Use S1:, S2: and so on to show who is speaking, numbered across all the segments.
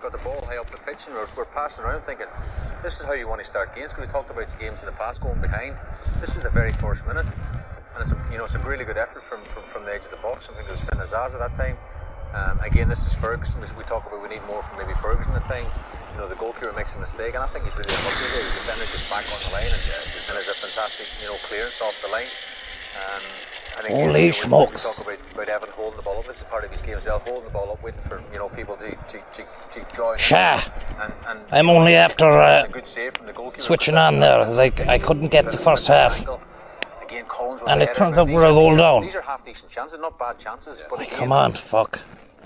S1: got the ball high up the pitch, and we're passing around thinking, this is how you want to start games. Because we talked about the games in the past going behind. This was the very first minute, and it's a really good effort from the edge of the box. I think it was Finn Azaz at that time. Again, this is Ferguson. We talk about we need more from maybe Ferguson at times. The goalkeeper makes a mistake, and I think he's really unlucky there. The defender's just back on the line, and there's a fantastic clearance off the line. I think
S2: holy smokes!
S1: We talk about Evan holding the ball up. This is part of his game as well, holding the ball up, waiting for people to join.
S2: I'm only after
S1: a good save from the goalkeeper.
S2: Switching on there. It's like I couldn't get the first half.
S1: Again,
S2: and it turns out we're a goal down.
S1: These are half decent chances, not bad chances. But again,
S2: come on, fuck.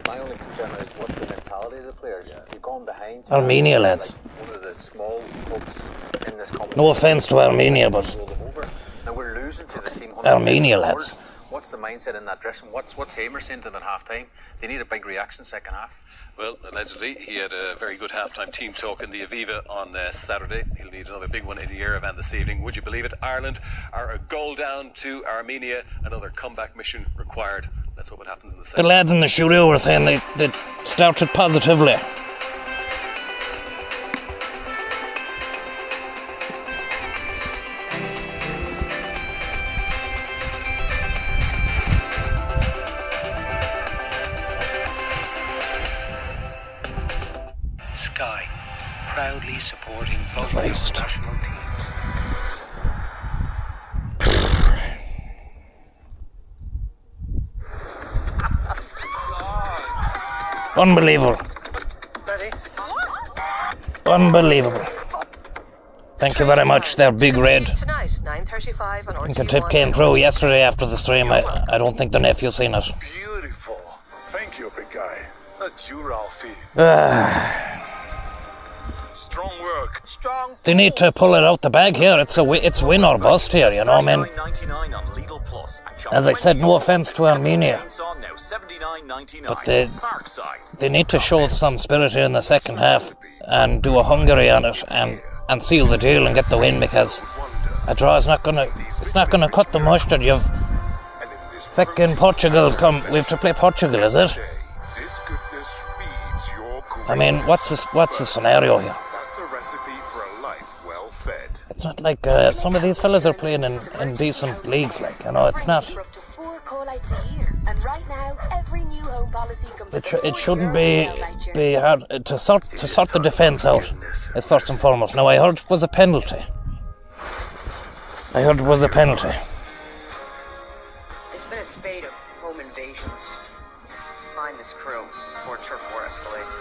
S1: My only concern is what's the mentality of the players. You're going behind.
S2: Armenia, lads.
S1: Like one of the small clubs in this competition.
S2: No offence to Armenia, but
S1: now we're losing to the team.
S2: Armenia, lads.
S1: What's the mindset in that dressing? What's Hamer saying to them at half time? They need a big reaction second half.
S3: Well, allegedly, he had a very good half-time team talk in the Aviva on Saturday. He'll need another big one in Yerevan this evening. Would you believe it? Ireland are a goal down to Armenia. Another comeback mission required. Let's hope it happens in the second.
S2: The lads in the studio were saying they started positively.
S4: Sky, proudly supporting both
S2: Christ.
S4: national teams.
S2: Unbelievable. Unbelievable. Thank you very much. They're big red. I think a tip came through yesterday after the stream. I don't think the nephew's seen it.
S5: Beautiful. Thank you, big guy. That's you, Ralphie. Strong work. Strong.
S2: They need to pull it out the bag here. It's win or bust here, I mean. As I said, no offence to Armenia, but they need to show some spirit here in the second half and do a Hungary on it and seal the deal and get the win, because a draw is not gonna cut the mustard. You've fucking Portugal come. We have to play Portugal, is it? I mean, what's the scenario here? It's not like some of these fellas are playing in decent leagues, it's not. It shouldn't be hard to sort the defence out, is first and foremost. Now, I heard it was a penalty.
S6: There's been a spate of home invasions. Find this crew before turf war escalates.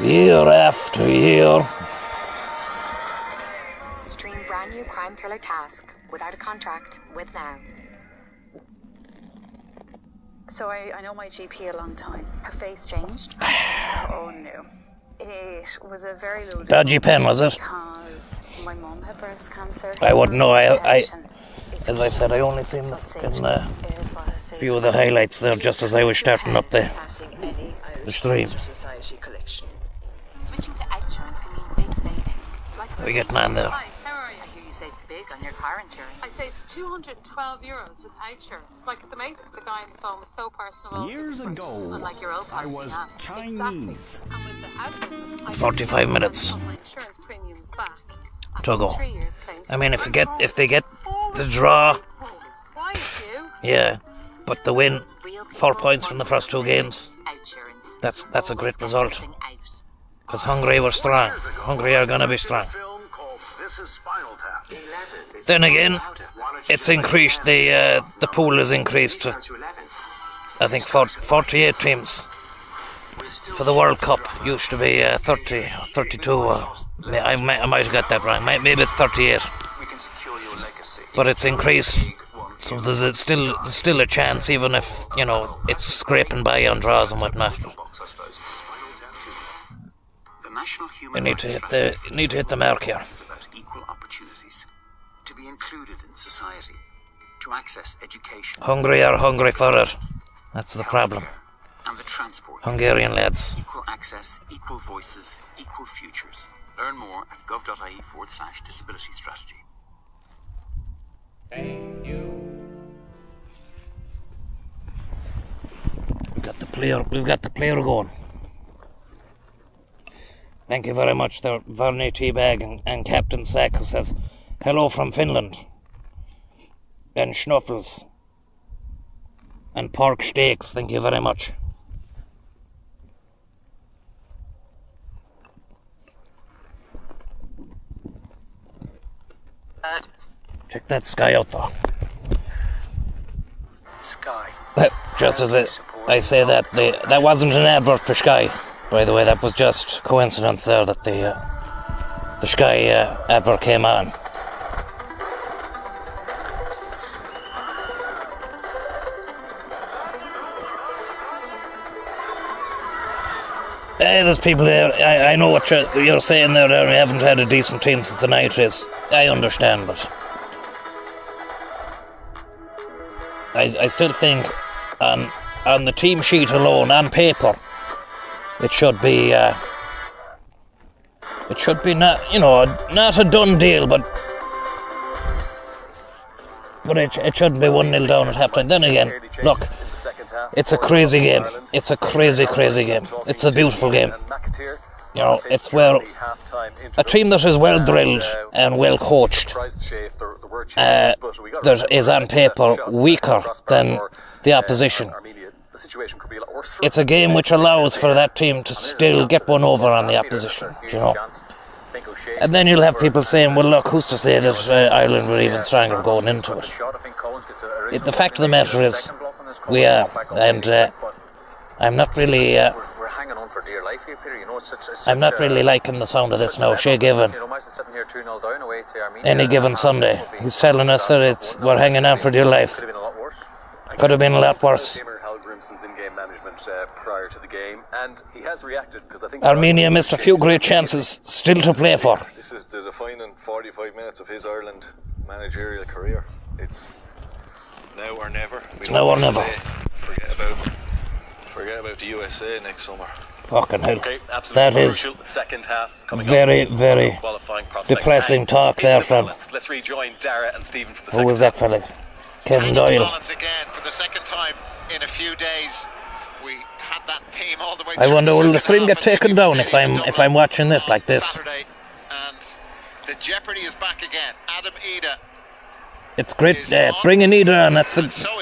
S2: Year after year.
S7: Stream brand new crime thriller Task without a contract with Now.
S8: So I know my GP a long time. Her face changed. Oh no. It was a very low
S2: dodgy pen, was it?
S8: Because my mum had breast cancer.
S2: I wouldn't know. As I said, I only seen the few of the highlights there just as I was starting up the stream.
S7: Switching to insurance can mean big savings.
S2: We're getting on there.
S7: Hi, how are you? I hear you saved big on your car insurance.
S9: I saved €212 with insurance. It's amazing. The guy on the phone was so personable.
S10: Years ago,
S9: unlike your old
S10: I was Chinese.
S9: Exactly. And with the outfit,
S2: 45 minutes
S9: my insurance premiums back.
S2: to go.
S9: 3 years claims.
S2: I mean, if they get the draw,
S9: Why you?
S2: yeah, but the win, 4 points from the first two games. That's a great result. Because Hungary were strong. Hungary are going to be strong. Then again, it's increased. The pool is increased to, I think, 48 teams. For the World Cup, used to be 30, 32. I might have got that wrong. Maybe it's 38. But it's increased. So there's still a chance, even if, it's scraping by on draws and whatnot. We need to hit the mark here.
S4: Equal opportunities, to be included in society, to access education.
S2: Hungary are hungry for it. That's the problem.
S4: And the transport.
S2: Hungarian lads.
S4: Equal access, equal voices, equal futures. Learn more at gov.ie/disability strategy.
S10: Thank you.
S2: We've got the player going. Thank you very much there, Verney Teabag and Captain Sack, who says, hello from Finland. And Schnuffles. And pork steaks, thank you very much. Check that Sky out though.
S6: Sky.
S2: Just as I say that, that wasn't an advert for Sky. By the way, that was just coincidence there that the Sky advert came on. Hey, there's people there. I know what you're saying there. We haven't had a decent team since the night race. I understand, but I still think on the team sheet alone, on paper, it should be not, not a done deal, but it shouldn't be 1-0 down at halftime. Then again, look, it's a crazy game. It's a crazy game. It's a beautiful game. It's where a team that is well drilled and well coached that is on paper weaker than the opposition. It's a game which allows for that team to still get one over on the opposition, And then you'll have people saying, well, look, who's to say that Ireland were even stronger going into it? The fact of the matter is, we are, and I'm not really... I'm not really liking the sound of this now. Shea Given. Any given Sunday. He's telling us that we're hanging on for dear life. Could have been a lot worse.
S3: Prior to the game, and he has reacted because I think
S2: Armenia missed a few great chances still to play for.
S11: This is the defining 45 minutes of his Ireland managerial career. It's now or never.
S2: It's now or never.
S11: Forget about the USA next summer.
S2: Fucking hell.
S3: Okay,
S2: that is
S3: second half
S2: very depressing talk there from.
S3: Let's rejoin Dara and Stephen for the
S2: Who was that fella? Kevin Doyle.
S12: Again for the second time in a few days. We had that team all the way
S2: I wonder, will the stream get taken down if I'm watching this like this?
S12: Saturday, and the jeopardy is back again. Adam Ida.
S2: It's great. Bringing Ida on.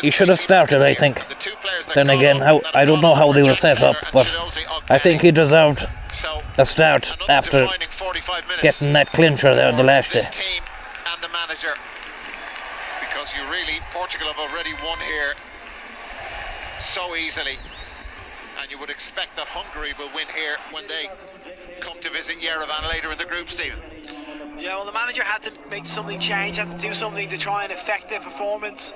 S2: He should have started, I think. Then again, I don't know how they were set up, but I think he deserved a start after getting that clincher there the last day.
S12: Team and the manager, because Portugal have already won here so easily. And you would expect that Hungary will win here when they come to visit Yerevan later in the group, Stephen.
S13: Yeah, well, the manager had to make something change, had to do something to try and affect their performance.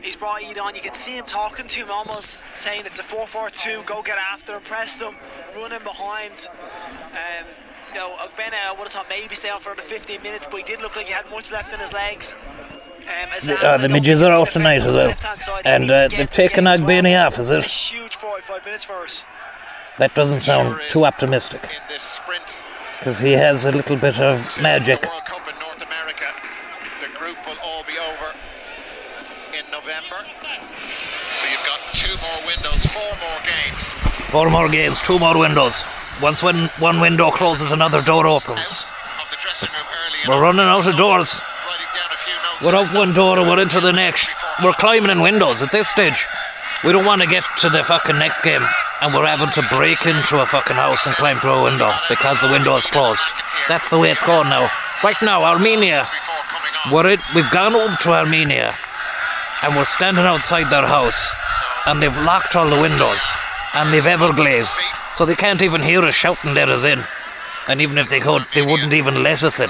S13: He's brought Ida on. You can see him talking to him, almost saying it's a 4-4-2, go get after him, press them, run him behind. Ogbene, I would have thought maybe stay on for the 15 minutes, but he didn't look like he had much left in his legs.
S2: The midges are out tonight as well, and they've taken Ogbene off, is it?
S13: It's a huge 45 minutes for us.
S2: That doesn't sound too optimistic, because he has a little bit of magic.
S12: World Cup in North America, the group will all be over in November. So you've got 2 more windows, 4 more games.
S2: 4 more games, 2 more windows. Once when one window closes, another door opens. We're running out of doors. We're out one door and we're into the next. We're climbing in windows at this stage. We don't want to get to the fucking next game and we're having to break into a fucking house and climb through a window because the window is closed. That's the way it's going now. Right now, Armenia, we've gone over to Armenia and we're standing outside their house and they've locked all the windows and they've everglazed, so they can't even hear us shouting let us in. And even if they could, they wouldn't even let us in.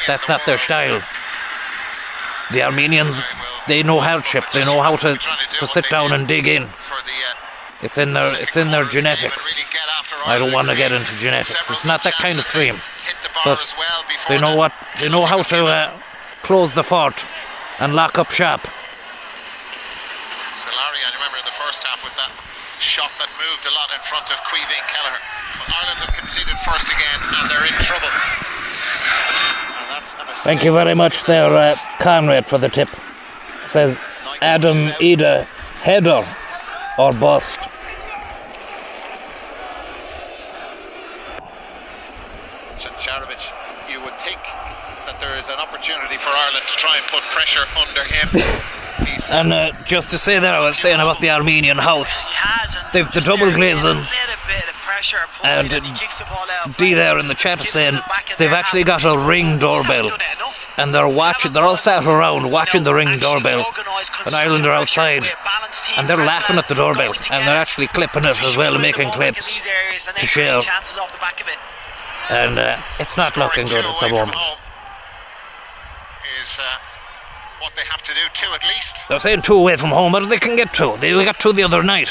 S2: That's not their style. The Armenians, they know hardship. They know how to sit down and dig in. It's in their genetics. I don't want to get into genetics. It's not that kind of stream. But they know how to close the fort and lock up shop.
S12: Solari, I remember in the first half with that shot that moved a lot in front of Queeveen Kelleher. But Ireland have conceded first again and they're in trouble.
S2: Thank you very much there, Conrad, for the tip. Says Adam Ida header or bust.
S12: Sharovic, you would think that there is an opportunity for Ireland to try and put pressure under him.
S2: And just to say that, I was saying about the Armenian house. They've the double glazing, and D there in the chat is saying they've actually got a Ring doorbell, and they're all sat around watching the Ring doorbell, and Ireland are outside, and they're laughing at the doorbell, and they're actually clipping it as well, making clips to share. And it's not looking good at the moment.
S12: Is what they have to do, 2 at least.
S2: They're saying 2 away from home, but they can get 2. They got 2 the other night.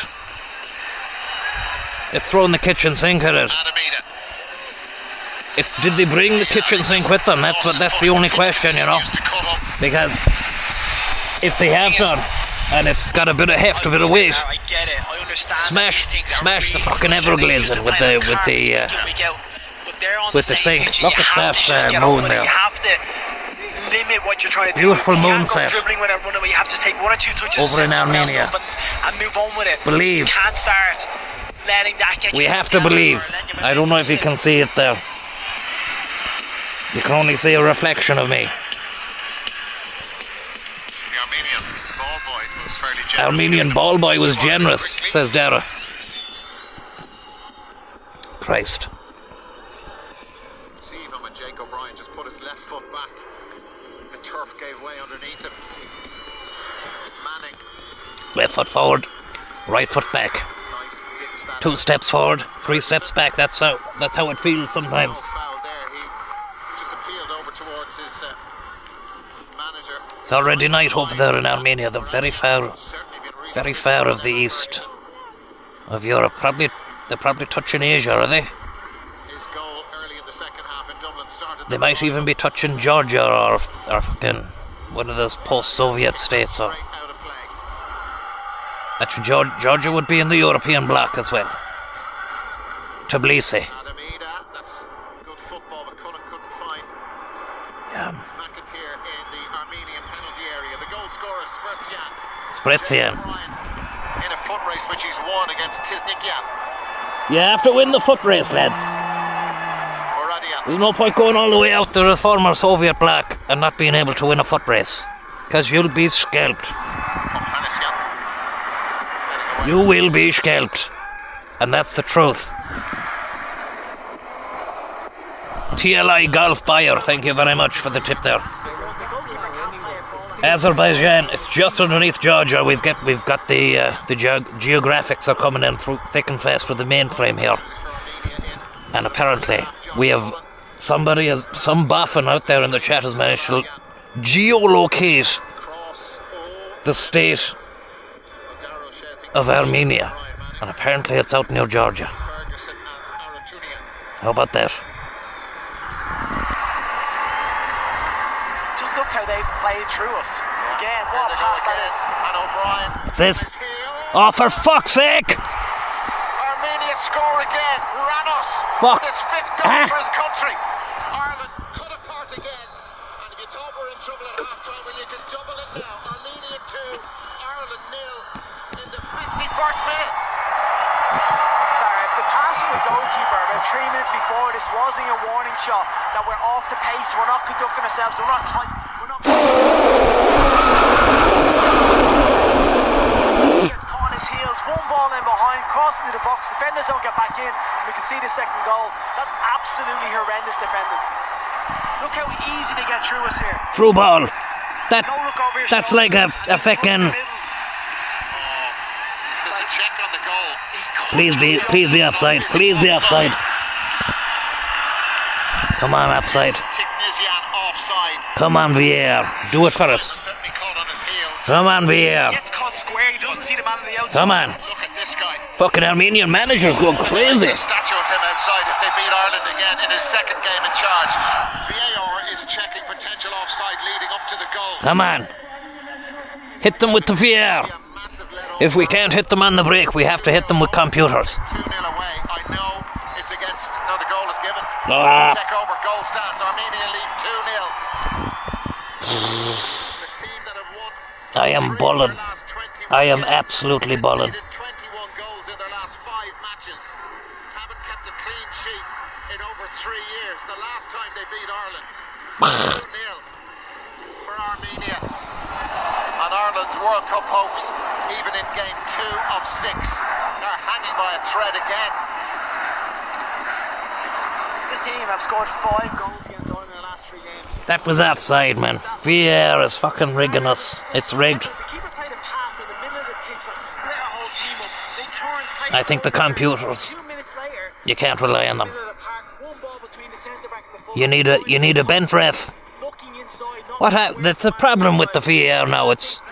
S2: They've thrown the kitchen sink at it. Did they bring the kitchen sink with them? That's the only question, you know. Because if they have done, and it's got a bit of heft, a bit of weight, smash the fucking everglazing with the sink. Look at that moon there.
S13: Limit what you're trying to do.
S2: Beautiful moon set.
S13: Dribbling with a runner where you have to take 1 or 2 touches
S2: over in Armenia.
S13: And move on with it.
S2: Believe.
S13: You can't start letting that get you.
S2: We have to believe. I don't know if you can see it there. You can only see a reflection of me.
S12: The Armenian ball boy was fairly generous.
S2: Armenian ball boy was generous, says Dara. Christ.
S12: See even when Jake O'Brien just put his left foot back, the turf gave way underneath him. Manning.
S2: Left foot forward, right foot back. 2 steps forward, 3 steps back. That's how it feels sometimes. It's already night over there in Armenia. They're very far of the east of Europe. They're probably touching Asia, are they? They might even be touching Georgia or fucking one of those post-Soviet states. Or actually, Georgia would be in the European bloc as well. Tbilisi. Yeah. Spretsian.
S12: In a foot race which he's won against Tiznikian.
S2: You have to win the foot race, lads. There's no point going all the way out to the former Soviet bloc and not being able to win a foot race, because you'll be scalped. You will be scalped, and that's the truth. TLI Golf Buyer, thank you very much for the tip there. Azerbaijan, it's just underneath Georgia. We've got the geographics are coming in through thick and fast for the mainframe here, and apparently we have some boffin out there in the chat has managed to geolocate the state of Armenia, and apparently it's out near Georgia. How about that?
S13: Just look how they've played through us. Again, what a pass that is. And O'Brien.
S2: What's this? Oh, for fuck's sake!
S12: Armenia score again. Ranos.
S2: Fuck.
S12: This 5th goal for his country. Ireland cut apart again. And if you thought we're in trouble at half-time, well, you can double it now. Armenia 2, Ireland 0 in the 51st minute.
S13: The pass from the goalkeeper about 3 minutes before this wasn't a warning shot that we're off the pace, we're not conducting ourselves, we're not tight, we're not... Gets caught on his heels, 1 ball in behind, crossing to the box, defenders don't get back in, and we can see the 2nd goal. That's absolutely horrendous defending. Look how easy they get through us here.
S2: Through ball. That's like a fucking...
S12: Check on the goal.
S2: Please be offside. Please be offside. Come on, offside. Come on, VAR. Do it for us. Come on, VAR.
S13: Gets caught square. He doesn't see the man on the outside.
S2: Come on.
S12: Look at this guy.
S2: Fucking Armenian managers going crazy.
S12: A statue of him outside if they beat Ireland again in his 2nd game in charge. VAR is checking potential offside leading up to the goal.
S2: Come on. Hit them with the VAR. If we can't hit them on the break, we have to hit them with computers.
S12: 2-0 away. I know it's against. No, the goal is given. Check over goal stats. Armenia lead 2-0. The team that have won.
S2: I am bulling. I am absolutely bulling.
S12: 20 Ireland's World Cup hopes, even in game 2 of 6, are hanging by a thread again.
S13: This team have scored 5 goals against Ireland in the last 3 games.
S2: That was offside, man. VAR is fucking rigging us. It's rigged. I think the computers, you can't rely on them. You need a bench ref. That's the problem with the VAR now. It's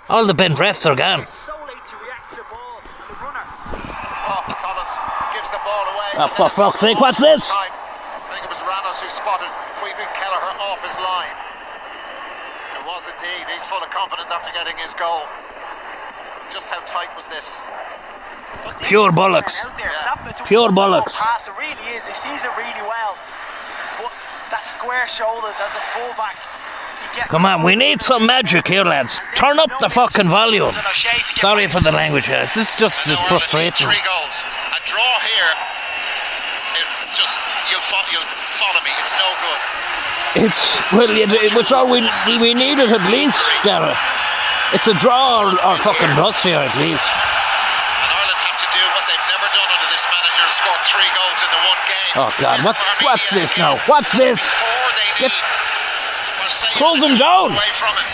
S2: all the bench refs are gone. Oh, for fuck's sake, what's this?
S12: I think it was Ranos who spotted Queven Kelleher off his line. It was indeed. He's full of confidence after getting his goal. Just how tight was this?
S2: Pure bollocks. Pure bollocks.
S13: It really is. He sees it really well. But that square shoulders as a fullback.
S2: Come on, we need some magic here, lads. Turn up the fucking volume. Sorry for the language, guys. This is just frustrating.
S12: 3 goals. A draw here. You'll follow me. It's no good.
S2: It's all we needed at least, Gareth. It's a draw or fucking bust here at least.
S12: And Ireland have to do what they've never done under this manager, scored 3 goals in the one game.
S2: Oh God, what's this now? What's this? Close them down.
S12: Away from it.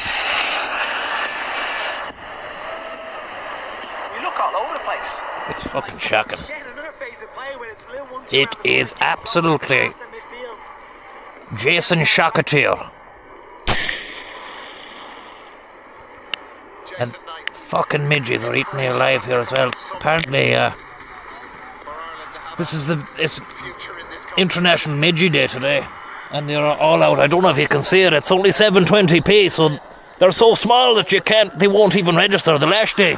S13: We look all over the place.
S2: It's fucking shocking. It is absolutely Jason Shocketeer. And fucking midges are eating me alive here as well. Apparently, it's International Midgie Day today, and they're all out. I don't know if you can see it. It's only 720p, so they're so small that they won't even register the last day.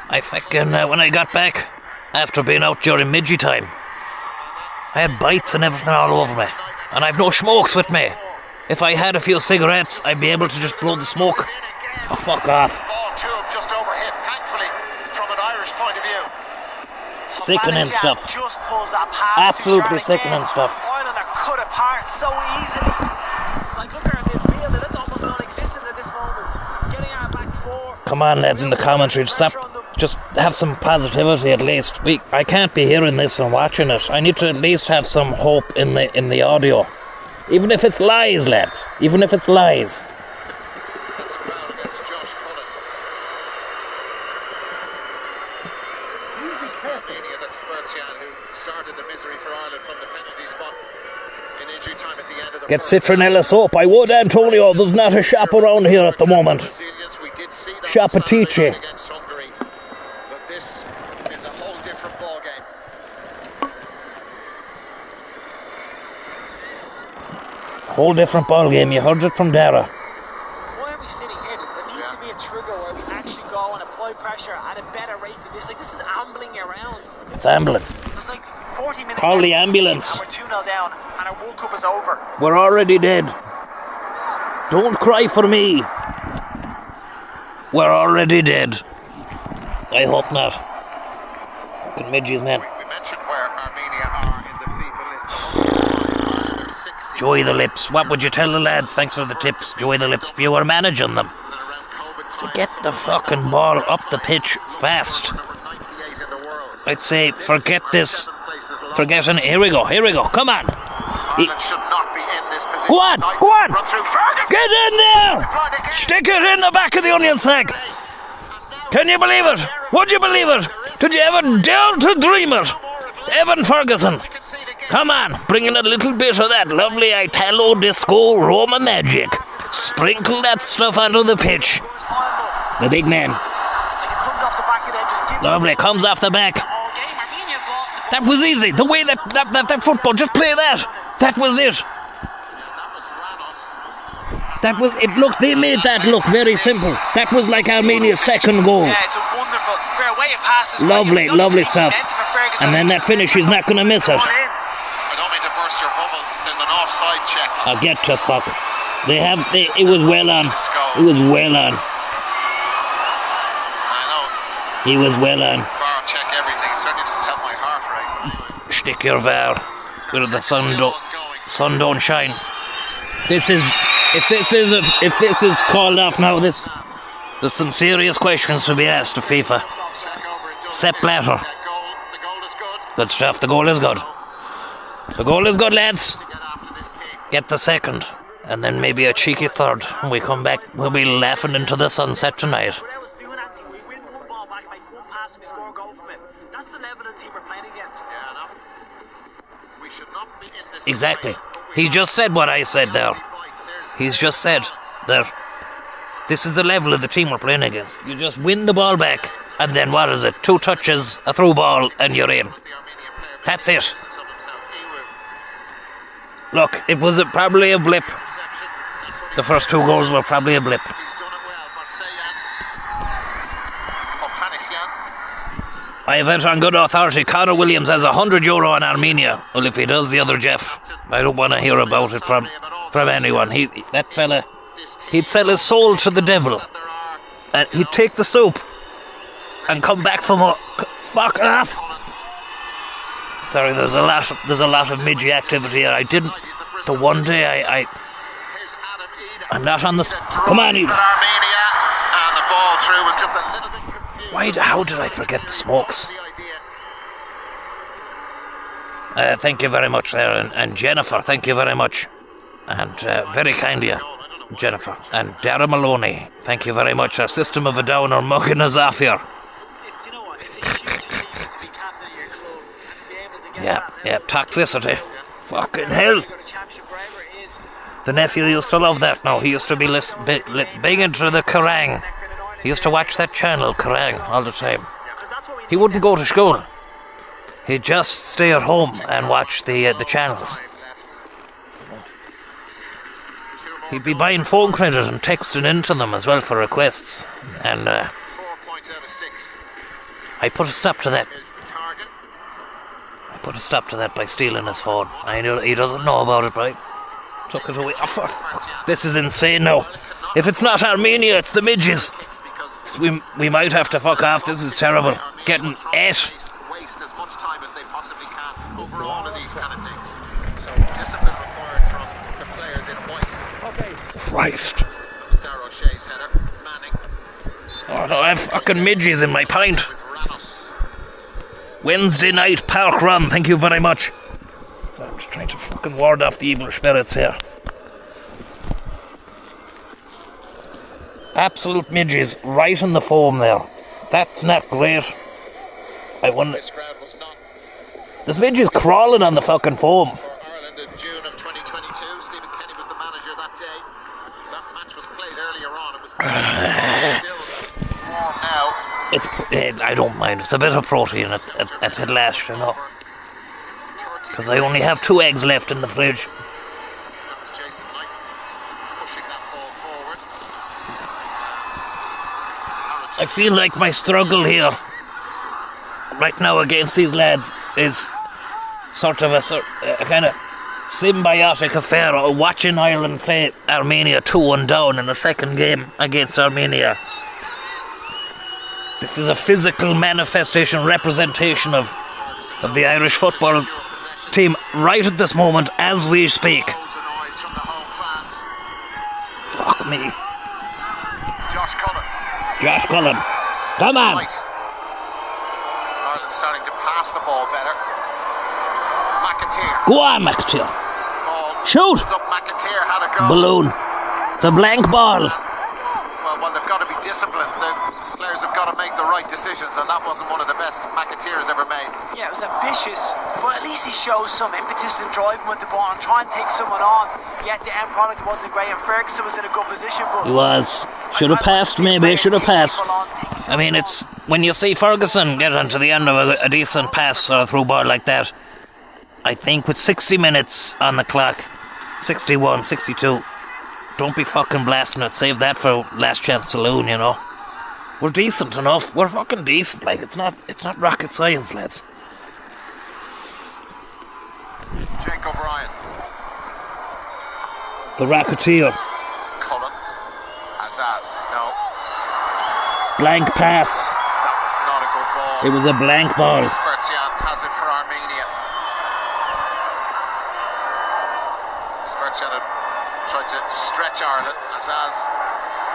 S2: I fucking when I got back after being out during midgie time, I had bites and everything all over me, and I've no smokes with me. If I had a few cigarettes, I'd be able to just blow the smoke. Oh, fuck off.
S12: Ball 2 just overhit, thankfully, from an Irish point of view.
S2: Sickening stuff.
S13: Just pulls that pass.
S2: Absolutely sickening stuff.
S13: Ireland are cut apart so easily. Like, look at our midfield, they look almost non-existent at this moment. Getting our back 4.
S2: Come on, lads, in the commentary, just have some positivity at least. I can't be hearing this and watching it. I need to at least have some hope in the audio. Even if it's lies, lads. Even if it's lies.
S12: That's a foul against Josh Cullen. Armenia, that's Spertian, who started the misery for Ireland from the penalty spot in injury time at the end of the
S2: Get citronella soap. I would, Antonio. There's not a shop around here at the moment. Shop a teacher.
S12: This is a whole different ball game.
S2: Whole different ball game. You heard it from Dara.
S13: Why are we sitting here? There needs to be a trigger where we actually go and apply pressure at a better rate than this. Like, this is ambling around.
S2: It's ambling.
S13: There's like 40 minutes.
S2: Call the ambulance.
S13: And we're 2-0 down, and our World Cup is over.
S2: We're already dead. Don't cry for me. We're already dead. I hope not. Fucking midges, man.
S12: We mentioned where Armenia are in the FIFA list.
S2: Joy the lips. What would you tell the lads? Thanks for the tips. Joy the lips. If you were managing them, to get the fucking ball up the pitch fast. I'd say forget this. Forgetting. Here we go. Come on. Go on. Get in there. Stick it in the back of the onion sack. Can you believe it? Would you believe it? Did you ever dare to dream it? Evan Ferguson. Come on, bring in a little bit of that lovely Italo Disco Roma magic. Sprinkle that stuff onto the pitch. The big man. Lovely, comes off the back. That was easy. The way that football, just play that. That was it. That was it. Look, they made that look very simple. That was like Armenia's second goal.
S13: Yeah, it's a wonderful, fair way it passes.
S2: Lovely stuff. And then that finish, he's not going to miss it.
S12: I don't mean to burst your bubble. There's an offside check.
S2: I'll get to fuck. It was well on. It was well on.
S12: I know.
S2: He was well on.
S12: VAR check everything. It certainly doesn't help my heart rate.
S2: Stick your VAR where the sun don't shine. If this is called off now, There's some serious questions to be asked of FIFA. Sepp Blatter. Good stuff. The goal is good. The goal is good, lads. Get the second. And then maybe a cheeky third. When we come back, we'll be laughing into the sunset tonight. Exactly. He just said what I said there. He's just said that this is the level of the team we're playing against. You just win the ball back, and then what is it? 2 touches, a through ball, and you're in. That's it. Look, it was probably a blip. The first 2 goals were probably a blip. I have it on good authority. Conor Williams has €100 on Armenia. Well, if he does the other Jeff, I don't want to hear about it from anyone. That fella, he'd sell his soul to the devil. And he'd take the soup and come back for more. Fuck off! Sorry, there's a lot of midgy activity here. I didn't. The one day I'm not on the. Come on, Eva.
S12: And the ball through was just a little bit confused.
S2: How did I forget the smokes? Thank you very much there, and Jennifer, thank you very much, and very kind of you, Jennifer, and Dara Maloney, thank you very much. Our System of a Down are mugging us off here. Yeah, toxicity. Fucking hell. The nephew used to love that now. He used to be big into the Kerrang. He used to watch that channel, Kerrang, all the time. He wouldn't go to school. He'd just stay at home and watch the channels. He'd be buying phone credit and texting into them as well for requests. And I put a stop to that. Put a stop to that by stealing his phone. I knew he doesn't know about it, right? Took it away. This is insane now. If it's not Armenia, it's the midges. We might have to fuck off. This is terrible. Getting 8.
S12: Waste as much time as they possibly can over all of these kind of things. So discipline required from the players in white. Okay.
S2: Christ.
S12: That was Darragh O'Shea's header. Manning.
S2: Oh no, I have fucking midges in my pint. Wednesday night park run, thank you very much. So I'm just trying to fucking ward off the evil spirits here. Absolute midges right in the foam there. That's not great. I wonder. There's midges crawling on the fucking foam.
S12: For Ireland in June of 2022, Stephen Kenny was the manager that day. That match was played earlier on. It was still warm now.
S2: I don't mind. It's a bit of protein at last, you know. Because I only have 2 eggs left in the fridge.
S12: That was Jason Knight pushing that ball forward.
S2: I feel like my struggle here right now against these lads is sort of a kind of symbiotic affair of watching Ireland play Armenia 2-1 down in the second game against Armenia. This is a physical manifestation, representation of the Irish football team right at this moment as we speak. Fuck me. Josh Cullen. Come on.
S12: Ireland starting to pass the ball better. McAteer.
S2: Go on, McAteer. Shoot.
S12: Up McAteer had a go.
S2: Balloon. It's a blank ball.
S12: Well, they've got to be disciplined. The players have got to make the right decisions, and that wasn't one of the best McAteer's ever made.
S13: Yeah, it was ambitious, but at least he shows some impetus and drive with the ball and try and take someone on. Yet the end product wasn't great, and Ferguson was in a good position. But
S2: he was. Should have passed, maybe. Should have passed. I mean, it's when you see Ferguson get onto the end of a decent pass or a through ball like that, I think with 60 minutes on the clock, 61, 62, don't be fucking blasting it. Save that for last chance saloon, you know. We're decent enough. We're fucking decent. Like, it's not rocket science, lads.
S12: Jake O'Brien.
S2: The Racketeer.
S12: Cullen. Azaz. No.
S2: Blank pass.
S12: That was not a good ball.
S2: It was a blank ball.
S12: Spurtian has it for Armenia. Spurtian had tried to stretch Ireland. Azaz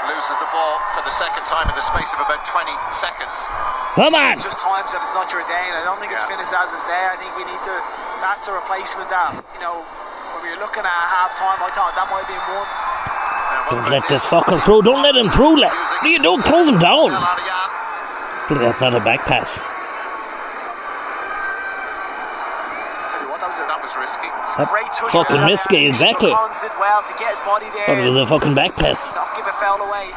S12: loses the ball for the second time in the space of about 20 seconds.
S2: Come on!
S13: It's just times that it's not your day, and I don't think it's finished as is there. I think we need to. That's a replacement that, you know, when we were looking at half time, I thought that might have been one.
S2: Don't let this fucker through. Don't let him through. What are you doing? Close him down. That's not a back pass.
S12: That was risky.
S13: Great touch.
S2: Fucking risky, exactly.
S13: Collins did well to get his body there.
S2: Thought it was a fucking back pass.
S13: Not give a foul away.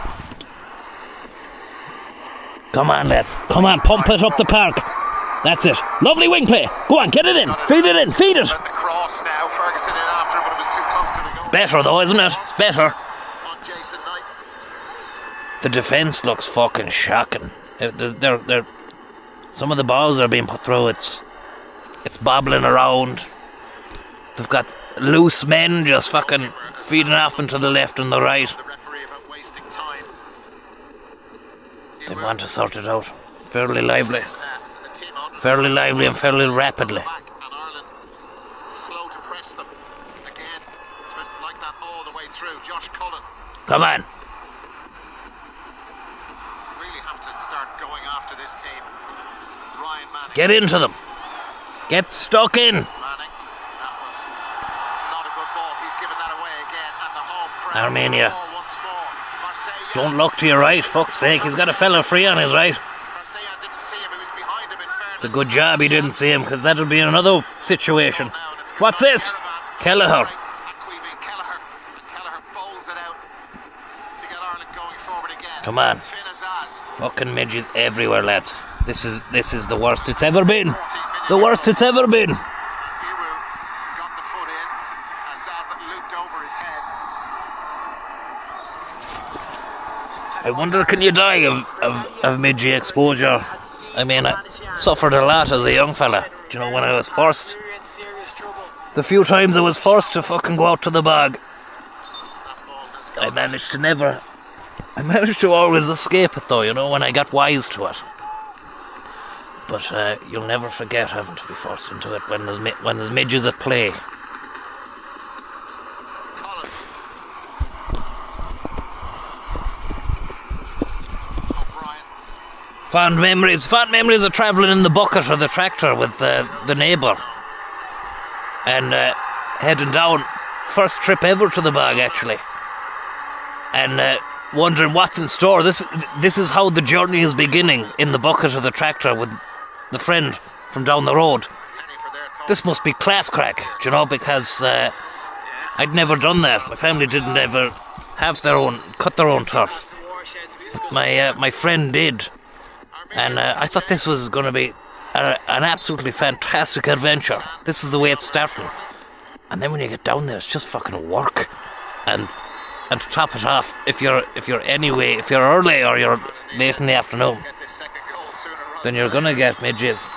S2: Come on, lads. Come on, pump it up the park. That's it. Lovely wing play. Go on, get it in. Feed it in. Feed it.
S12: The cross now. Ferguson in after, but it was too close to the goal.
S2: Better though, isn't it? It's better. The defence looks fucking shocking. They're some of the balls are being put through. It's bobbling around. They've got loose men just fucking feeding off into the left and the right. They want to sort it out. Fairly lively. Fairly lively and fairly rapidly.
S12: Slow to press them. Again, it's been like that all the way through. Josh Cullen.
S2: Come on.
S12: Really have to start going after this team. Ryan Manning.
S2: Get into them. Get stuck in.
S12: Manning. That was not a good ball. He's given that away again. And the home crowd.
S2: Armenia. Don't look to your right. Fuck's sake. He's got a fella free on his right. It's a good job he didn't see him, because that would be another situation. What's this? Kelleher. Come on. Fucking midges everywhere, lads. This is the worst it's ever been. The worst it's ever been. I wonder, can you die of midge exposure? I mean, I suffered a lot as a young fella. Do you know, when I was forced, the few times I was forced to fucking go out to the bog, I managed to always escape it though, you know, when I got wise to it. But you'll never forget having to be forced into it when there's midges at play. Fond memories of travelling in the bucket or the tractor with the neighbour and heading down, first trip ever to the bog actually, and wondering what's in store. This is how the journey is beginning, in the bucket of the tractor with the friend from down the road. This must be class crack, do you know, because I'd never done that. My family didn't ever have cut their own turf. My friend did. And I thought this was going to be an absolutely fantastic adventure. This is the way it's starting. And then when you get down there, it's just fucking work. And to top it off, if you're early or you're late in the afternoon, then you're going to get midges.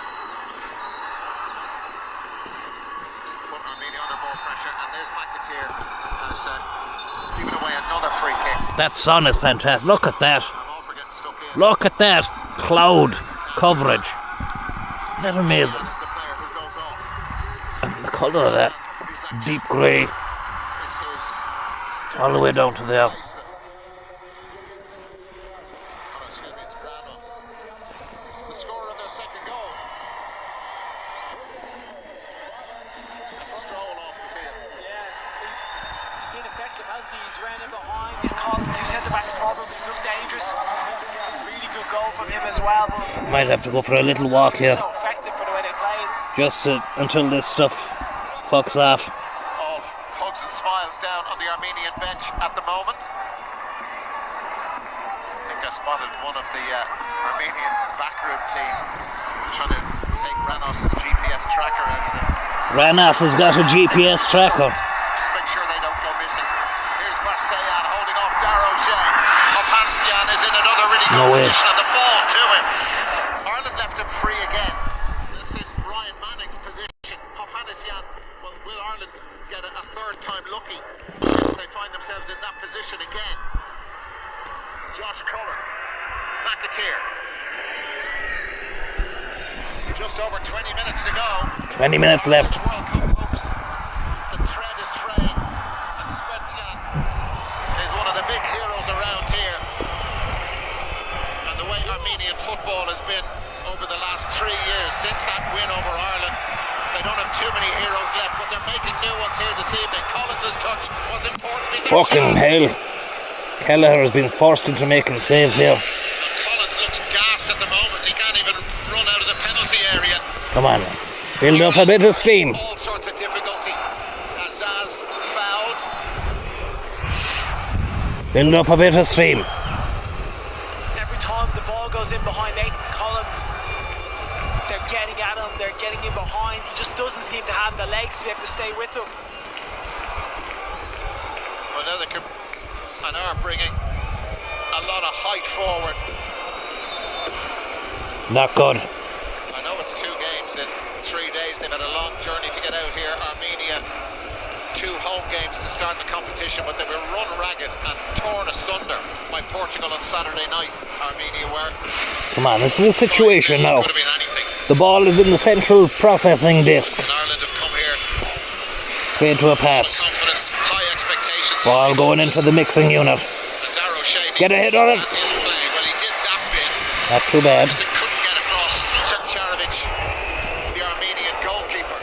S2: That sun is fantastic. Look at that. Look at that cloud coverage. Isn't that amazing? And the colour of that deep grey all the way down to there. Might have to go for a little walk here, just until this stuff fucks off.
S12: All hugs and smiles down on the Armenian bench at the moment. I think I spotted one of the Armenian backroom team trying to take Ranos' GPS tracker out of there.
S2: Ranos has got a GPS tracker.
S12: Just make sure they don't go missing. Here's Barsayan holding off Daro Shea. Hovhannissian is in another really good position, and the ball to him. Ireland left him free again. That's in Ryan Manning's position. Hovhannissian, well, will Ireland get a third time lucky if they find themselves in that position again? Josh Cullen, McAteer. Just over 20 minutes to go.
S2: 20 minutes left.
S12: World Cup hopes. The thread is fraying, and Svetskan is one of the big heroes around here. And the way Armenian football has been over the last 3 years since that win over Ireland, they don't have too many heroes left, but they're making new ones here this evening. Collins' touch was important.
S2: Fucking hell. Kelleher has been forced into making saves here.
S12: Collins looks gassed at the moment. He can't even run out of the penalty area.
S2: Come on, build up a bit of steam.
S12: All sorts of difficulty. Azaz fouled.
S2: Build up a bit of steam.
S13: Every time the ball goes in behind Nathan Collins, they're getting at him, they're getting in behind. He just doesn't seem to have the legs to be able to stay with them.
S12: Well, now they are bringing a lot of height forward.
S2: Not good.
S12: I know it's 2 games in 3 days. They've had a long journey to get out here. Armenia, 2 home games to start the competition, but they were run ragged and torn asunder by Portugal on Saturday night. Armenia were.
S2: Come on, this is a situation now. The ball is in the central processing disc.
S12: And Ireland have come here.
S2: Played to a pass.
S12: Confidence, high expectations.
S2: Ball going into the mixing unit. Get a hit on it.
S12: Well, he did that bit.
S2: Not too bad.
S12: Couldn't get across Charovic, the Armenian goalkeeper.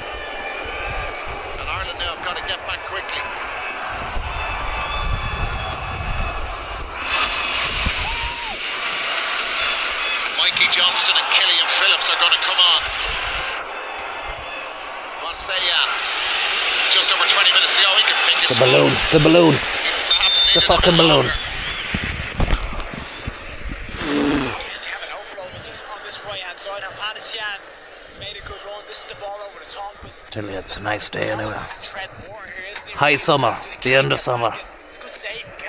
S12: And Ireland now have got to get back quickly. Mikey Johnston and Killian Phillips are going to come on. Marseillan, just over 20 minutes to go. He can pick his
S2: It's a balloon. It's a balloon. It's a fucking balloon. Tell you, it's a nice day anyway. High summer, the end of summer.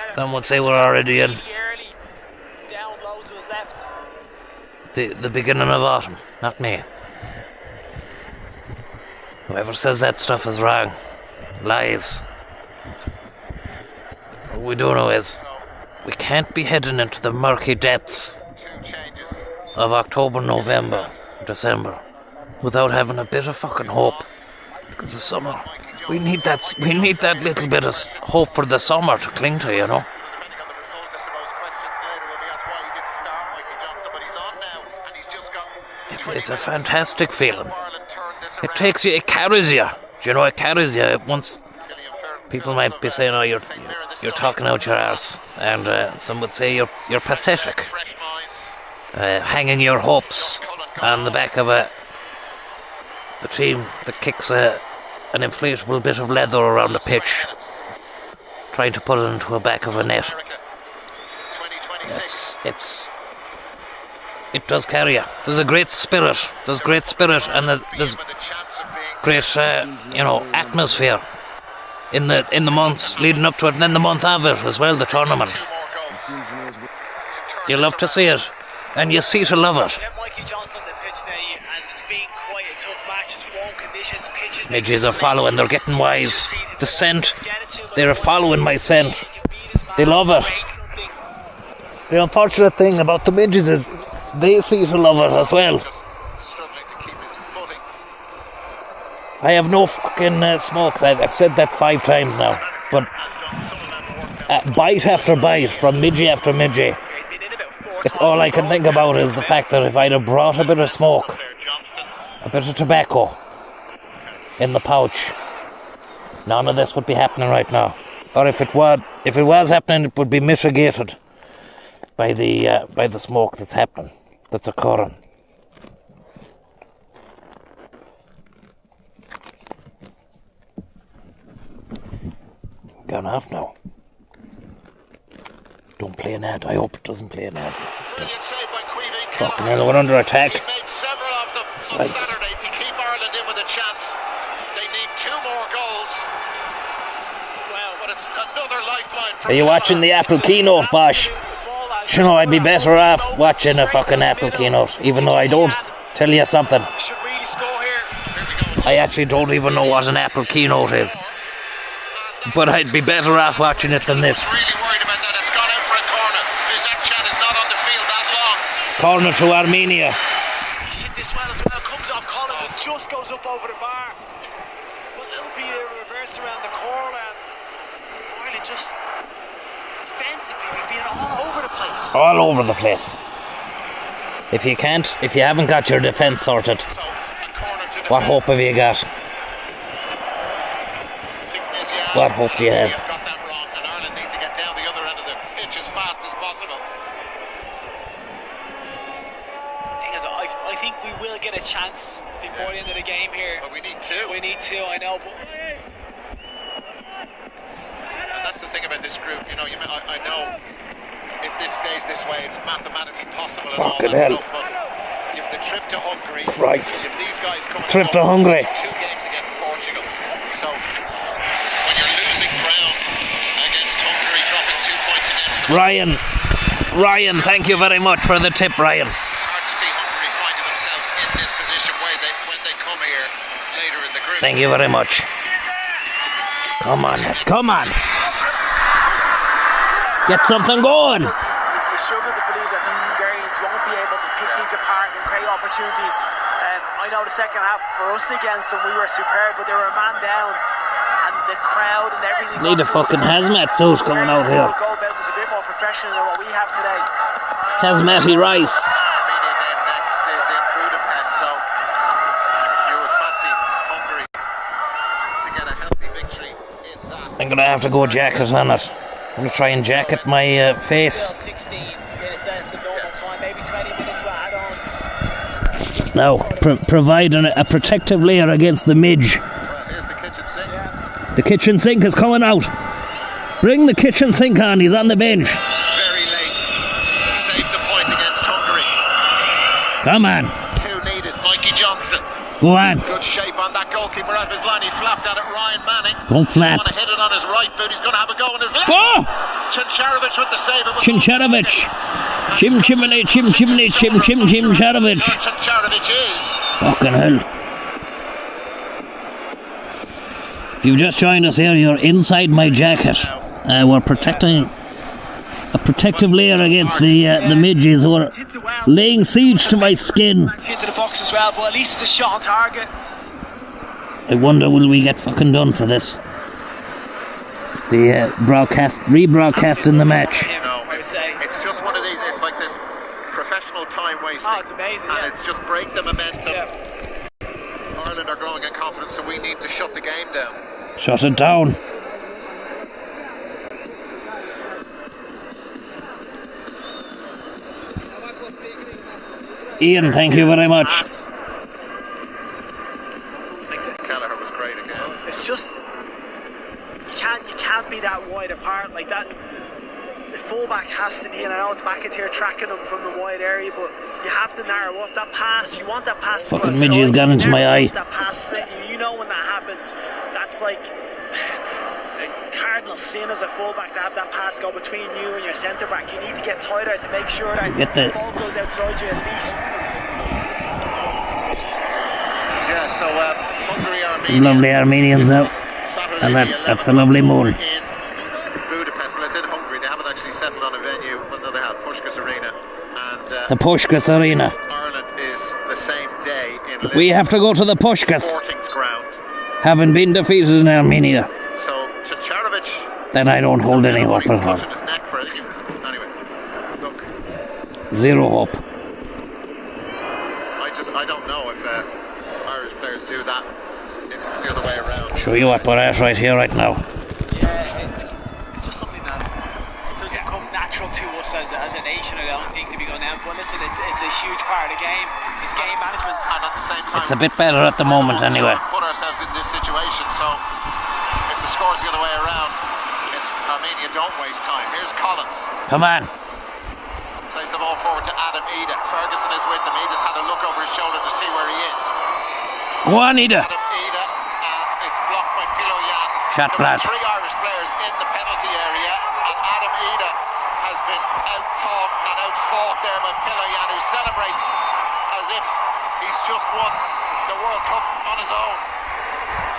S2: Some would say we're already in the beginning of autumn. Not me. Whoever says that stuff is wrong. Lies. What we do know is we can't be heading into the murky depths of October, November, December without having a bit of fucking hope. Because the summer, we need that little bit of hope for the summer to cling to, you know. It's a fantastic feeling. It takes you, it carries you. You know, it carries you. Once people might be saying, "Oh, you're talking out your arse," and some would say you're pathetic, hanging your hopes on the back of a team that kicks an inflatable bit of leather around the pitch, trying to put it into the back of a net. It does carry you. There's a great spirit. There's great spirit, and there's great, atmosphere in the months leading up to it, and then the month of it as well, the tournament. You love to see it, and you see to love it. Midges are following. They're getting wise. The scent. They're following my scent. They love it. The unfortunate thing about the midges is they see to love it as well. I have no fucking smokes. I've said that 5 times now. But bite after bite from midgie after midgie, it's all I can think about is the fact that if I'd have brought a bit of smoke, a bit of tobacco in the pouch, none of this would be happening right now. Or if it was happening, it would be mitigated by the smoke that's happening, that's occurring. Gone off now. Don't play an ad. I hope it doesn't play an ad. Fucking hell, we're under attack.
S12: He made several of them on Saturday to keep Ireland in with a chance. They need 2 more goals. Well, but it's another lifeline.
S2: Are you watching the Apple keynote, Bosh? You know, I'd be better off watching a fucking Apple keynote, even though I don't. Tell you something. I actually don't even know what an Apple keynote is. But I'd be better off watching it than this.
S12: Really worried about that. It's gone out for a corner. Bizarchan is not on the field that long.
S2: Corner to Armenia.
S13: Hit this well as well. Comes off Collins. It just goes up over the bar. But it'll be a reverse around the corner. Ireland just defend defensively, we've been all over the place.
S2: All over the place. If you haven't got your defence sorted, what hope have you got? What hope do you have?
S12: Got that wrong, and Ireland need to get down the other end of the pitch as fast as possible.
S13: Thing is, I think we will get a chance before the end of the game here.
S12: But we need two.
S13: We need two, I know. But
S12: and that's the thing about this group. You know, I know if this stays this way, it's mathematically possible and all
S2: Fucking
S12: that
S2: hell.
S12: stuff. But if the trip to Hungary,
S2: Christ.
S12: if these guys come
S2: Trip to Hungary.
S12: 2 games against Portugal, so when you're losing ground against Hungary, dropping 2 points against them.
S2: Ryan, thank you very much for the tip, Ryan.
S12: It's hard to see Hungary finding themselves in this position when they come here later in the group.
S2: Thank you very much. Come on. Get something going.
S13: we struggle to believe that the Hungarians won't be able to pick these apart and create opportunities. I know the second half for us against them, we were superb, but they were a man down, and the crowd and everything.
S2: Need a fucking hazmat suit coming out here.
S13: Go about this a bit more professional than what we have today.
S2: Hazmatty Rice.
S12: Armenia then next is in Budapest, so you would fancy Hungary to get a healthy victory in that.
S2: I'm gonna have to go jacket on it. I'm gonna try and jacket my face.
S13: Still 16 minutes at the normal time, maybe 20 minutes with add-ons.
S2: Now, provide a protective layer against the midge.
S12: Well, here's the kitchen sink.
S2: The kitchen sink is coming out. Bring the kitchen sink on, he's on the bench.
S12: Very late. Saved the point against Hungary.
S2: Come on.
S12: 2 needed. Mikey Johnston.
S2: Go on.
S12: Good shape on that goalkeeper at his line. He flapped at it. Ryan Manning.
S2: Don't flap.
S12: Want to hit it on his right boot. He's going to have a go on his left.
S2: Oh!
S12: Chincharovic with the save.
S2: Chincharovic. Chim Charovic.
S12: Chincharovic is.
S2: Fucking hell. If you've just joined us here, you're inside my jacket. We're protecting a protective layer against the midges who are laying siege to my skin.
S13: Into the box as well, but at least it's a shot on target.
S2: I wonder, will we get fucking done for this? The rebroadcasting the match.
S12: No, it's just one of these. It's like this professional time wasting.
S13: Oh, it's amazing.
S12: And it's just break the momentum. Ireland are growing in confidence, so we need to shut the game down.
S2: Shut it down. Ian, thank you very much.
S12: Kelleher was great again.
S13: It's just you can't be that wide apart like that. The fullback has to be, and I know it's McIntyre tracking him from the wide area, but you have to narrow up that pass. You want that pass to
S2: Fucking
S13: go
S2: midge has
S13: outside.
S2: gone into
S13: You
S2: my
S13: narrow
S2: eye.
S13: up that pass split. You know when that happens, that's like a cardinal sin as a fullback to have that pass go between you and your centre back. You need to get tighter to make sure that
S2: Get the-
S13: ball goes outside you at least.
S12: Yeah, so Hungary, Armenia.
S2: Some lovely Armenians out.
S12: Saturday,
S2: And
S12: the
S2: that's a
S12: 11th
S2: lovely moon.
S12: in Budapest. Well, it's in Hungary. They haven't actually settled on a venue. Well, no, they have Puskás Arena. And
S2: The Puskás Arena.
S12: Ireland is the same day in
S2: We have to go to the Puskás.
S12: Sporting's ground.
S2: Having been defeated in Armenia,
S12: So Chincharovic.
S2: then I don't hold any hope
S12: He's
S2: at all.
S12: touching his neck for it. Anyway, look,
S2: Zero hope.
S12: I don't know if Irish players do that. If it's the other way around.
S2: Show you what we're at right here, right now.
S13: It's just something that it doesn't come natural to us as a nation, I don't think, to be going down. But listen, it's a huge part of the game. It's game management.
S12: And at the same time,
S2: It's a bit better at the moment, anyway.
S12: Put ourselves in this situation. So if the score's the other way around, it's Armenia don't waste time. Here's Collins.
S2: Come on.
S12: Plays the ball forward to Adam Ida. Ferguson is with him. He just had a look over his shoulder to see where he is.
S2: Go on, Ida.
S12: Adam Ida, it's blocked by Piloyan.
S2: Shot
S12: There were
S2: blast.
S12: 3 Irish players in the penalty area, and Adam Ida has been out-taught and out-fought there by Piloyan, who celebrates as if he's just won the World Cup on his own.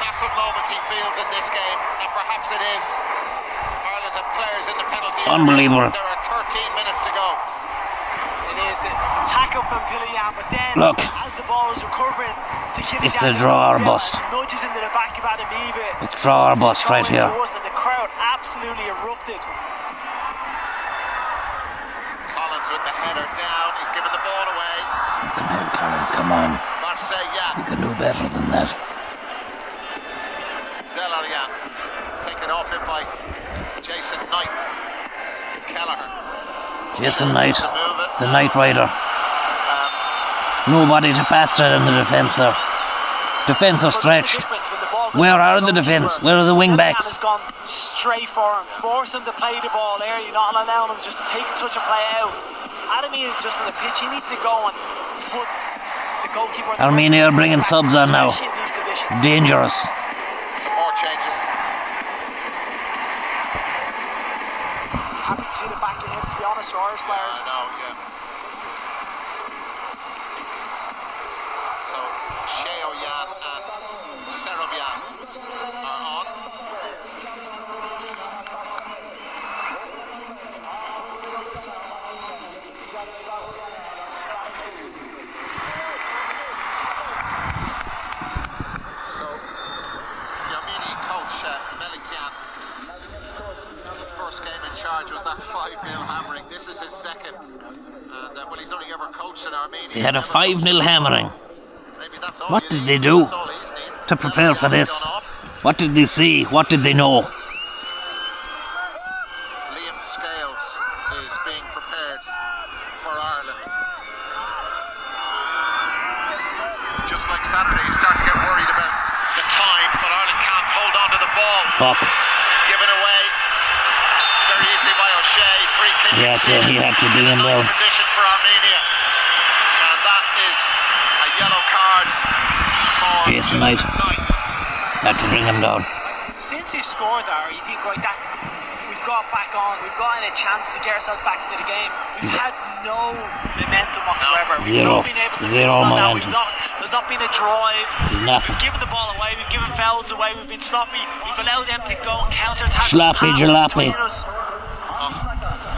S12: Massive moment he feels in this game, and perhaps it is. Ireland have players in the penalty area.
S2: Unbelievable.
S12: There are 13 minutes to go.
S13: It is the tackle from Piloyan, but then
S2: Look.
S13: as the ball is recovering,
S2: It's a draw or bust.
S13: nudges into the back of Adam Ida.
S2: It's draw or bust right here.
S13: And the crowd absolutely erupted.
S12: Collins with the header down. He's given the ball away.
S2: Come on, Collins, come on. You can do better than that.
S12: Zelarian taken off him by Jason Knight. Kelleher.
S2: Jason Knight, the Knight Rider. Nobody to pass that in the defence there. Defence are stretched. Where are the defence? Where are the wing backs?
S13: Has gone straight for him, force him to play the ball early, not allowing him just to take a touch and play out. Armenia is just on the pitch. He needs to go and put the goalkeeper.
S2: Armenia are bringing subs on now. Dangerous.
S12: Some more changes.
S13: Happy to see the back of him, to be honest, for Irish players.
S12: I know, yeah. So, Sheoyan and Serobian are on. So, the Armenian coach, Melikian, his first game in charge was that 5-0 hammering. This is his second. And, well, he's only ever coached in Armenia.
S2: They had a 5-0 hammering. What did they do to prepare for this? What did they see? What did they know?
S12: Liam Scales is being prepared for Ireland. Just like Saturday, you start to get worried about the time, but Ireland can't hold on to the ball.
S2: Fuck.
S12: Given away very easily by O'Shea. Free kick.
S2: Yeah, he had to be in there.
S12: Position for Armenia. And that is a yellow card for
S2: Jason Knight. Had to bring him down.
S13: Since we scored there, you think, right, that we've got back on, we've gotten a chance to get ourselves back into the game. We've had no momentum whatsoever. We've not been able to build on that. There's not been a drive. We've given the ball away, we've given fouls away, we've been sloppy, we've allowed them to go and counter-attack.
S2: Slappy jalopy.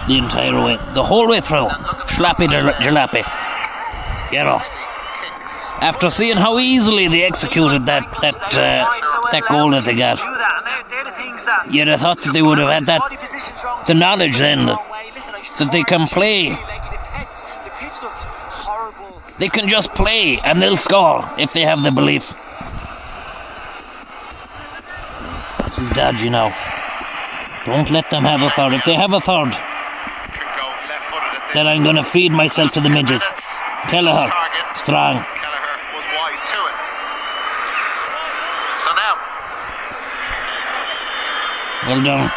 S2: The entire way, the whole way through. Slappy jalopy. You know. After seeing how easily they executed that goal that they got, you'd have thought that they would have had the knowledge then that they can play. They can just play and they'll score if they have the belief. This is dodgy now. Don't let them have a third. If they have a third, then I'm going to feed myself to the midges. Kelleher, strong.
S12: Wise to it. So now.
S2: Well done,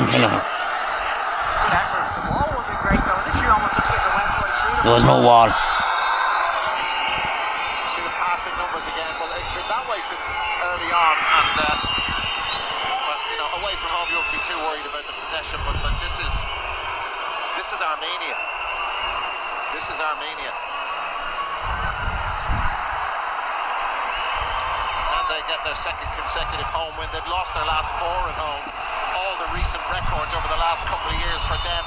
S2: Kelleher.
S13: Good effort. The wall wasn't great though. Literally almost looks like it went right through them.
S2: There was no wall.
S12: See the passing numbers again. Well, it's been that way since early on, and well, you know, away from home you won't be too worried about the possession, but this is Armenia. This is Armenia. They get their second consecutive home win. They've lost their last 4 at home. All the recent records over the last couple of years for them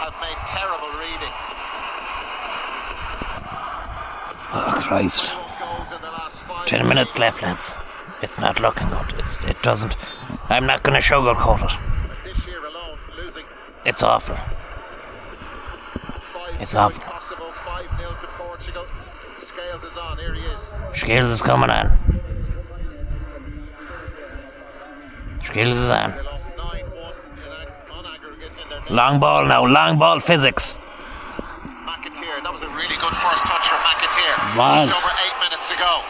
S12: have made terrible reading.
S2: Oh Christ. 10 minutes left, lads. It's not looking good. It doesn't. I'm not going to sugarcoat it.
S12: This year alone, losing.
S2: It's awful. It's awful.
S12: 5-0 to Portugal. Scales is on. Here he is.
S2: Scales is coming on. Scales is on. Long ball now, long ball physics.
S12: McAteer, that was a really good first touch from McAteer.
S2: Was.
S12: Just over 8 minutes to go.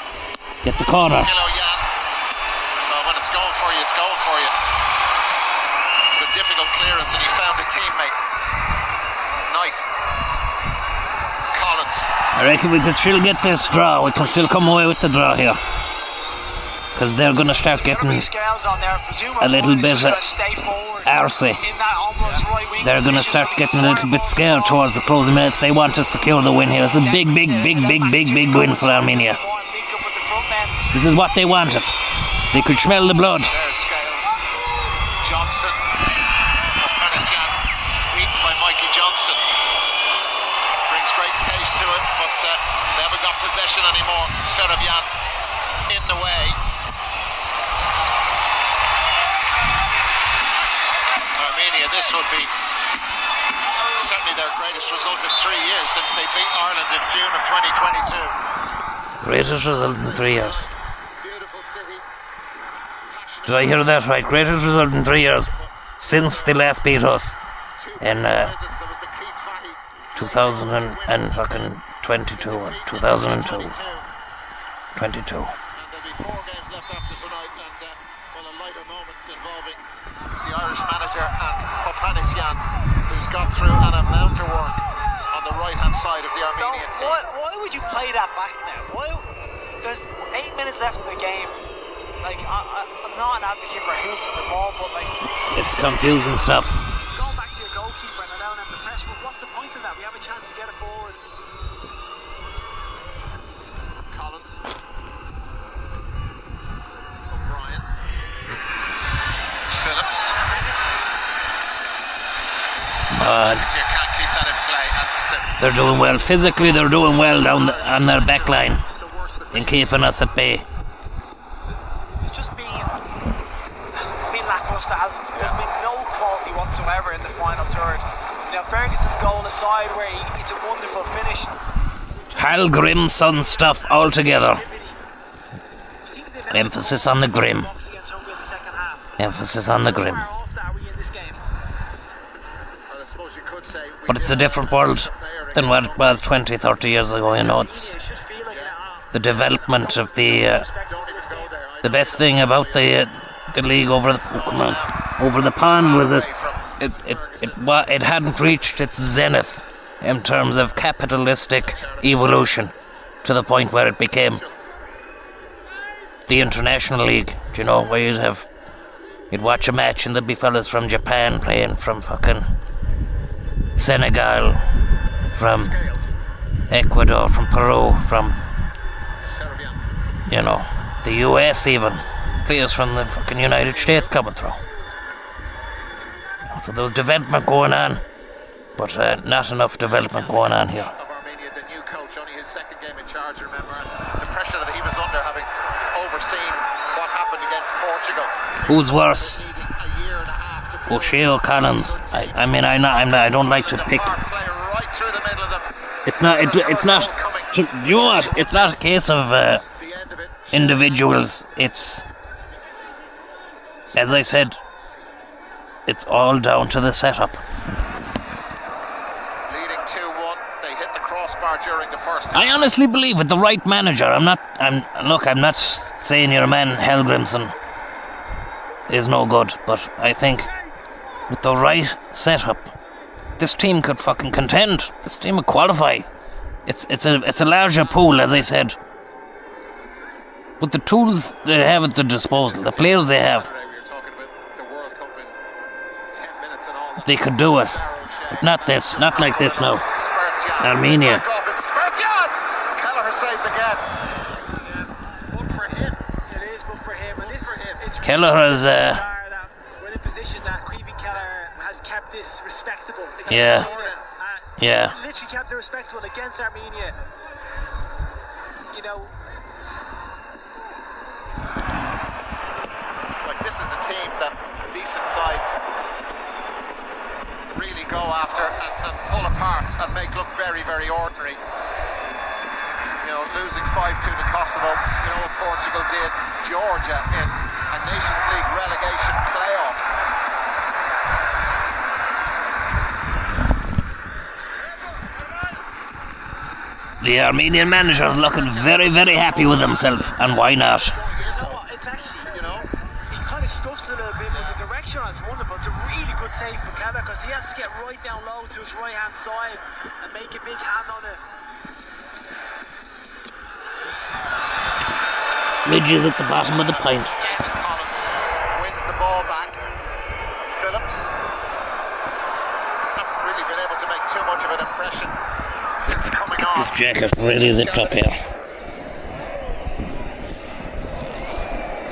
S2: Get the corner.
S12: Hello, Jan. Well, when it's going for you, it's going for you. It was a difficult clearance and he found a teammate. Nice. Collins.
S2: I reckon we could still get this draw. We can still come away with the draw here. Because they're going to start getting a little bit arsey. They're going to start getting a little bit scared towards the closing minutes. They want to secure the win here. It's a big win for Armenia. This is what they wanted. They could smell the blood.
S12: There's Scales. Johnston. Afghanistan beaten by Mikey Johnston. Brings great pace to it, but they haven't got possession anymore. Serobian in the way. Armenia, this would be certainly their greatest result in 3 years since they beat Ireland in June of 2022.
S2: Greatest result in 3 years.
S12: Beautiful city.
S2: Did I hear that right? Greatest result in 3 years since they last beat us in 2000 and fucking 22 or 2002. 22.
S12: And there'll be 4 games left after tonight, and well, a lighter moment involving the Irish manager and Hovhannisyan, who's gone through an amount of work on the right-hand side of the Armenian team.
S13: Why would you play that back now? Why? There's 8 minutes left in the game. Like, I'm not an advocate for hoofing the ball, but like
S2: it's confusing stuff.
S13: Going back to your goalkeeper and allowing him to press. Well, what's the point of that? We have a chance to get it forward.
S12: Collins. O'Brien. Phillips.
S2: Come on.
S12: You can't keep that in play.
S2: They're doing well. Physically, they're doing well down on their back line in keeping us at bay.
S13: It's been lackluster, hasn't it? There's been no quality whatsoever in the final third. You know, Ferguson's goal aside, where it's a wonderful finish.
S2: Hal Grimson stuff altogether. Emphasis on the grim. Emphasis on the grim. But it's a different world than what it was 20, 30 years ago, you know. It's the development of the best thing about the league over the pond was it hadn't reached its zenith in terms of capitalistic evolution to the point where it became the international league, you know, where you'd watch a match and there'd be fellas from Japan playing, from fucking Senegal, from Ecuador, from Peru, from, you know, the US even. Players from the fucking United States coming through. So there was development going on, but not enough development going on here.
S12: Of Armenia, the new coach, only his second game in charge, remember, and the pressure that he was under, having overseen what happened against Portugal.
S2: Who's worse? O'Shea or Collins? I don't like to pick. It's not. Do you know what? It's not a case of individuals. It's, as I said, it's all down to the setup.
S12: Leading 2-1, they hit the crossbar during the first half.
S2: I honestly believe with the right manager, I'm not saying your man Helgrimson is no good, but I think with the right setup, this team could fucking contend. This team would qualify. It's a larger pool, as I said. With the tools they have at their disposal, the players they have, they could do it. But not this, not like this now. Armenia.
S12: Kelleher saves again.
S13: But for him, it is but for him. It's
S2: Kelleher is
S13: we're in a position that Creevy Kelleher has kept this respectable.
S2: Yeah.
S13: Literally kept it respectable against Armenia. You know,
S12: like, this is a team that decent sides really go after and pull apart and make look very, very ordinary. You know, losing 5-2 to Kosovo, you know what Portugal did, Georgia in a Nations League relegation playoff.
S2: the Armenian manager is looking very, very happy with himself, and why not?
S13: You know what? It's actually, you know, he kind of scuffs it a little bit, but the direction on it's wonderful. It's a really good save from Kelleher because he has to get right down low to his right hand side and make a big hand on it.
S2: Midges at the bottom of the pint.
S12: David Collins wins the ball back. Phillips hasn't really been able to make too much of an impression since coming on.
S2: This jacket really zipped up here.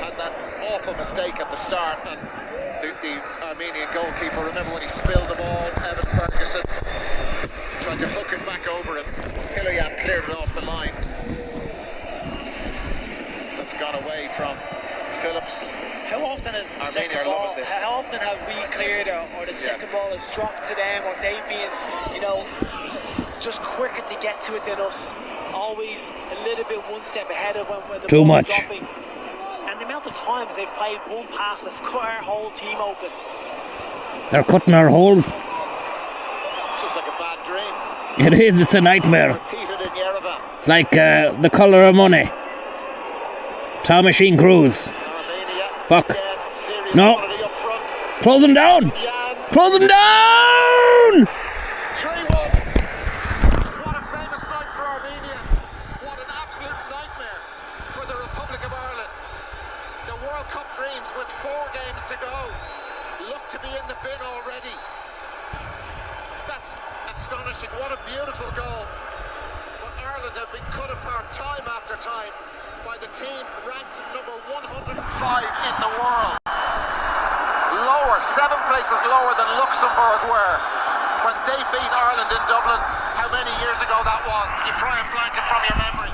S12: Had that awful mistake at the start, and the Armenian goalkeeper, remember when he spilled the ball, Evan Ferguson tried to hook it back over it. Hillian cleared it off the line. That's gone away from Phillips.
S13: How often has the
S12: Armenia
S13: second
S12: are
S13: ball,
S12: loving this.
S13: how often have we cleared or the second ball has dropped to them, or they've been, just quicker to get to it than us? Always a little bit one step ahead of when the
S2: Too
S13: ball's
S2: much.
S13: dropping. And the amount of times they've played one pass that's cut our whole team open.
S2: They're cutting our holes.
S12: It's just like a bad dream.
S2: It is, it's a nightmare.
S12: Repeated in Yerevan.
S2: It's like The Colour of Money. Time Machine Cruise.
S12: Armenia.
S2: Fuck.
S12: Again, serious
S2: No.
S12: quality up front.
S2: Close them down!
S12: Jan.
S2: Close them down!
S12: 3-1. What a famous night for Armenia. What an absolute nightmare for the Republic of Ireland. The World Cup dreams with 4 games to go look to be in the bin already. That's astonishing. What a beautiful goal. But Ireland have been cut apart time after time by the team ranked number 105 in the world. Lower, 7 places lower than Luxembourg were when they beat Ireland in Dublin. How many years ago that was? You try and blank it from your memory.